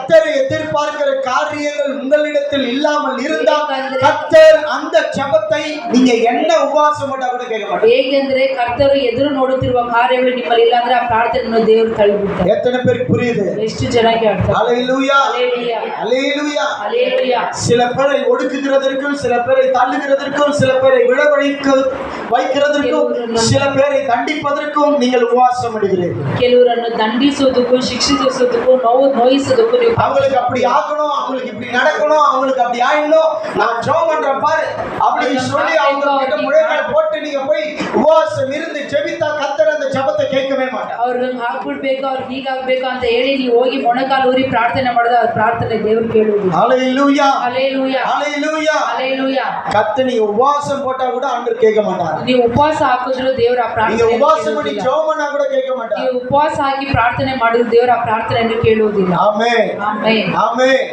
கர்த்தரை எதிர்பார்க்கிற காரியங்கள் உங்களிடத்தில் இல்லாமல் இருந்தால் கர்த்தர் அந்த ஜெபத்தை நீங்க என்ன உபவாசம் பண்ணா கூட கேட்க மாட்டார். ಹೇಗೆಂದ್ರೆ ಕರ್ತರು ಎದುರು ನೋಡುತ್ತಿರುವ ಕಾರ್ಯಗಳು ನಿಮ್ಮಲ್ಲಿ ಇಲ್ಲ ಅಂದ್ರೆ ಆ ಪ್ರಾರ್ಥನೆಯನ್ನು ದೇವರು ತಳ್ಳಿಬಿಡ್ತಾರೆ. எத்தனை பேருக்கு புரியுது? ಎಷ್ಟು ಜನಕ್ಕೆ ಅರ್ಥ? ஹல்லேலூயா ஹல்லேலூயா ஹல்லேலூயா ஹல்லேலூயா. சில பேரை ஒடுக்குகிறதற்கும், சில பேரை தள்ளுகிறதற்கும், சில பேரை வைக்கிறதற்கும், சில பேரை தண்டிப்பதற்கும் நீங்கள் உபவாசம் பண்ணுகிறீர்கள். ಕೆಲವರನ್ನು ದಂಡಿಸುವುದಕ್ಕೂ ಶಿಕ್ಷಿಸುವುದಕ್ಕೂ ನೋಯಿಸುವುದಕ್ಕೂ ನೀವು அவங்களுக்கு அப்படி ஆகணும், அவங்களுக்கு இப்படி நடக்கணும், அவங்களுக்கு அப்படி ஆயிடணும், நான் ஜெபம் பண்றேன் பாரு அப்படின்னு சொல்லி அவங்க கிட்ட முழங்கால் போட்டு நீங்க போய் உபவாசம் இருந்து ஜெபித்தா கர்த்தர் அந்த ஜெபத்தை கேட்கவே மாட்டார். ಅವ್ರಿಗೆ ಹಾಕ್ಬಿಡ್ಬೇಕು, ಅವ್ರಿಗೆ ಹೀಗಾಗ್ಬೇಕು ಅಂತ ಹೇಳಿ ನೀವು ಹೋಗಿ ಮೊಣಕಾಲು ಊರಿ ಪ್ರಾರ್ಥನೆ ಮಾಡಿದ್ರೆ ಅವ್ರ ಪ್ರಾರ್ಥನೆ ದೇವರು ಕೇಳುವುದಿಲ್ಲ. ஹல்லேலூயா ஹல்லேலூயா ஹல்லேலூயா ஹல்லேலூயா. கர்த்தர் நீங்க உபவாசம் போட்டா கூட ஆண்டவர் கேட்க மாட்டார். ನೀವು ಉಪವಾಸ ಹಾಕಿದ್ರು ದೇವರ ಆ நீங்க ಪ್ರಾರ್ಥನೆ உபவாசம் பண்ணி ஜெபம் பண்ணா கூட கேட்க மாட்டார். ನೀವು ಉಪವಾಸ ಹಾಕಿ ಪ್ರಾರ್ಥನೆ ಮಾಡಿದ್ರು ದೇವರ ಆ ಪ್ರಾರ್ಥನೆಯನ್ನು ಕೇಳುವುದಿಲ್ಲ. ஆமென் ಆಮೆನ್ ஆமென்.